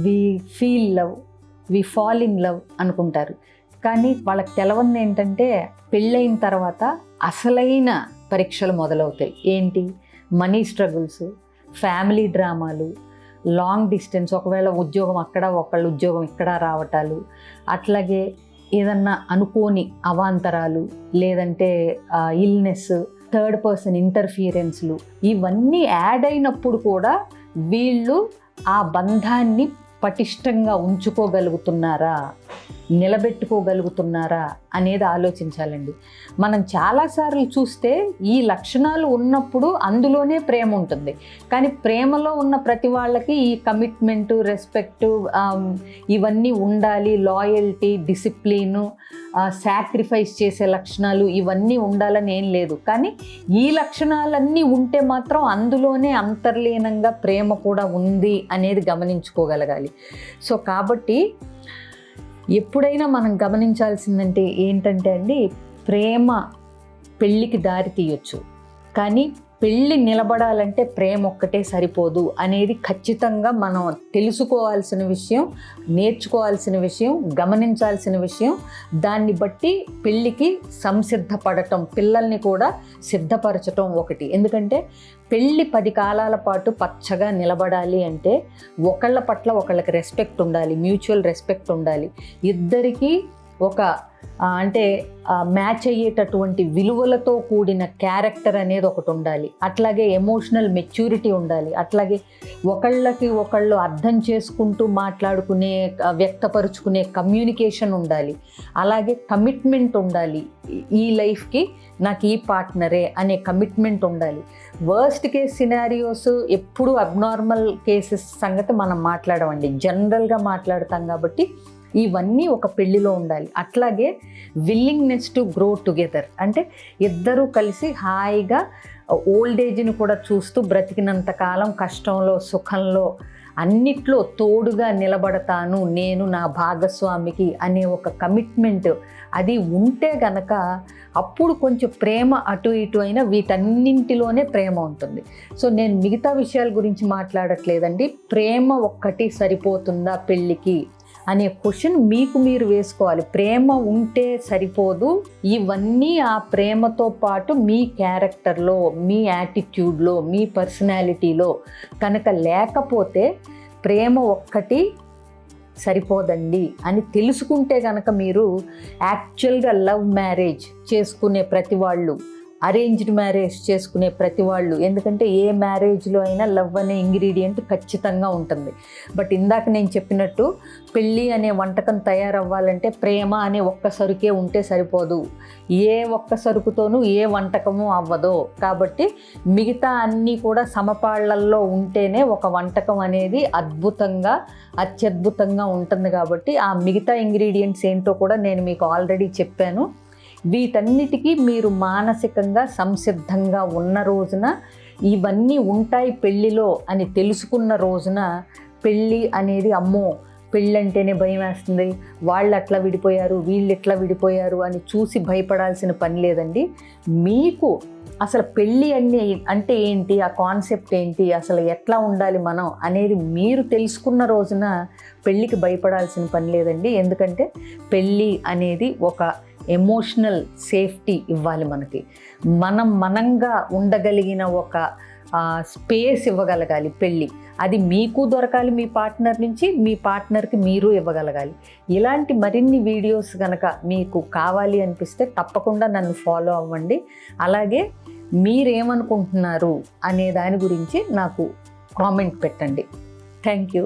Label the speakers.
Speaker 1: We feel love, we fall in love అనుకుంటారు. కానీ వాళ్ళకి తెలవంది ఏంటంటే పెళ్ళైన తర్వాత అసలైన పరీక్షలు మొదలవుతాయి. ఏంటి? మనీ స్ట్రగుల్స్, ఫ్యామిలీ డ్రామాలు, లాంగ్ డిస్టెన్స్, ఒకవేళ ఉద్యోగం అక్కడ ఒకళ్ళు ఉద్యోగం ఇక్కడ రావటాలు, అట్లాగే ఏదన్నా అనుకోని అవాంతరాలు, లేదంటే ఇల్నెస్, థర్డ్ పర్సన్ ఇంటర్ఫియరెన్స్లు, ఇవన్నీ యాడ్ అయినప్పుడు కూడా వీళ్ళు ఆ బంధాన్ని పటిష్టంగా ఉంచుకోగలుగుతున్నారా, నిలబెట్టుకోగలుగుతున్నారా అనేది ఆలోచించాలండి. మనం చాలాసార్లు చూస్తే ఈ లక్షణాలు ఉన్నప్పుడు అందులోనే ప్రేమ ఉంటుంది. కానీ ప్రేమలో ఉన్న ప్రతి వాళ్ళకి ఈ కమిట్మెంటు, రెస్పెక్టు, ఇవన్నీ ఉండాలి, లాయల్టీ, డిసిప్లిను, సాక్రిఫైస్ చేసే లక్షణాలు ఇవన్నీ ఉండాలని ఏం లేదు. కానీ ఈ లక్షణాలన్నీ ఉంటే మాత్రం అందులోనే అంతర్లీనంగా ప్రేమ కూడా ఉంది అనేది గమనించుకోగలగాలి. సో కాబట్టి ఎప్పుడైనా మనం గమనించాల్సిందంటే ఏంటంటే అండి, ప్రేమ పెళ్ళికి దారి తీయొచ్చు, కానీ పెళ్ళి నిలబడాలంటే ప్రేమ ఒక్కటే సరిపోదు అనేది ఖచ్చితంగా మనం తెలుసుకోవాల్సిన విషయం, నేర్చుకోవాల్సిన విషయం, గమనించాల్సిన విషయం. దాన్ని బట్టి పెళ్ళికి సంసిద్ధపడటం, పిల్లల్ని కూడా సిద్ధపరచటం ఒకటి. ఎందుకంటే పెళ్ళి 10 కాలాల పాటు పచ్చగా నిలబడాలి అంటే ఒకళ్ళ పట్ల ఒకళ్ళకి రెస్పెక్ట్ ఉండాలి, మ్యూచువల్ రెస్పెక్ట్ ఉండాలి, ఇద్దరికీ ఒక అంటే మ్యాచ్ అయ్యేటటువంటి విలువలతో కూడిన క్యారెక్టర్ అనేది ఒకటి ఉండాలి, అట్లాగే ఎమోషనల్ మెచ్యూరిటీ ఉండాలి, అట్లాగే ఒకళ్ళకి ఒకళ్ళు అర్థం చేసుకుంటూ మాట్లాడుకునే, వ్యక్తపరుచుకునే కమ్యూనికేషన్ ఉండాలి, అలాగే కమిట్మెంట్ ఉండాలి. ఈ లైఫ్కి నాకు ఈ పార్ట్నరే అనే కమిట్మెంట్ ఉండాలి. వర్స్ట్ కేస్ సినారియోస్ ఎప్పుడు అబ్నార్మల్ కేసెస్ సంగతి మనం మాట్లాడమండి, జనరల్గా మాట్లాడతాం. కాబట్టి ఇవన్నీ ఒక పెళ్ళిలో ఉండాలి. అట్లాగే విల్లింగ్నెస్ టు గ్రో టుగెదర్, అంటే ఇద్దరూ కలిసి హాయిగా ఓల్డ్ ఏజ్ని కూడా చూస్తూ బ్రతికినంత కాలం కష్టంలో, సుఖంలో, అన్నిట్లో తోడుగా నిలబడతాను నేను నా భాగస్వామికి అనే ఒక కమిట్మెంట్ అది ఉంటే గనక అప్పుడు కొంచెం ప్రేమ అటు ఇటు అయినా వీటన్నింటిలోనే ప్రేమ ఉంటుంది. సో నేను మిగతా విషయాల గురించి మాట్లాడట్లేదండి. ప్రేమ ఒక్కటి సరిపోతుందా పెళ్ళికి అనే క్వశ్చన్ మీకు మీరు వేసుకోవాలి. ప్రేమ ఉంటే సరిపోదు, ఇవన్నీ ఆ ప్రేమతో పాటు మీ క్యారెక్టర్లో, మీ యాటిట్యూడ్లో, మీ పర్సనాలిటీలో కనుక లేకపోతే ప్రేమ ఒక్కటి సరిపోదండి అని తెలుసుకుంటే కనుక మీరు యాక్చువల్గా లవ్ మ్యారేజ్ చేసుకునే ప్రతి వాళ్ళు, అరేంజ్డ్ మ్యారేజ్ చేసుకునే ప్రతి వాళ్ళు, ఎందుకంటే ఏ మ్యారేజ్లో అయినా లవ్ అనే ఇంగ్రీడియంట్ ఖచ్చితంగా ఉంటుంది. బట్ ఇందాక నేను చెప్పినట్టు పెళ్ళి అనే వంటకం తయారవ్వాలంటే ప్రేమ అనే ఒక్క సరుకే ఉంటే సరిపోదు, ఏ ఒక్క సరుకుతోనూ ఏ వంటకము అవ్వదు. కాబట్టి మిగతా అన్నీ కూడా సమపాళ్లల్లో ఉంటేనే ఒక వంటకం అనేది అద్భుతంగా, అత్యద్భుతంగా ఉంటుంది. కాబట్టి ఆ మిగతా ఇంగ్రీడియంట్స్ ఏంటో కూడా నేను మీకు ఆల్రెడీ చెప్పాను. వీటన్నిటికీ మీరు మానసికంగా సంసిద్ధంగా ఉన్న రోజున, ఇవన్నీ ఉంటాయి పెళ్ళిలో అని తెలుసుకున్న రోజున, పెళ్ళి అనేది అమ్మో పెళ్ళంటేనే భయం వేస్తుంది, వాళ్ళు అట్లా విడిపోయారు, వీళ్ళు ఇట్లా విడిపోయారు అని చూసి భయపడాల్సిన పని లేదండి. మీకు అసలు పెళ్ళి అంటే ఏంటి, ఆ కాన్సెప్ట్ ఏంటి, అసలు ఎట్లా ఉండాలి మనం అనేది మీరు తెలుసుకున్న రోజున పెళ్ళికి భయపడాల్సిన పని లేదండి. ఎందుకంటే పెళ్ళి అనేది ఒక ఎమోషనల్ సేఫ్టీ ఇవ్వాలి మనకి, మనంగా ఉండగలిగిన ఒక స్పేస్ ఇవ్వగలగాలి పెళ్ళి. అది మీకు దొరకాలి మీ పార్ట్నర్ నుంచి, మీ పార్ట్నర్కి మీరు ఇవ్వగలగాలి. ఇలాంటి మరిన్ని వీడియోస్ కనుక మీకు కావాలి అనిపిస్తే తప్పకుండా నన్ను ఫాలో అవ్వండి. అలాగే మీరేమనుకుంటున్నారు అనే దాని గురించి నాకు కామెంట్ పెట్టండి. Thank you.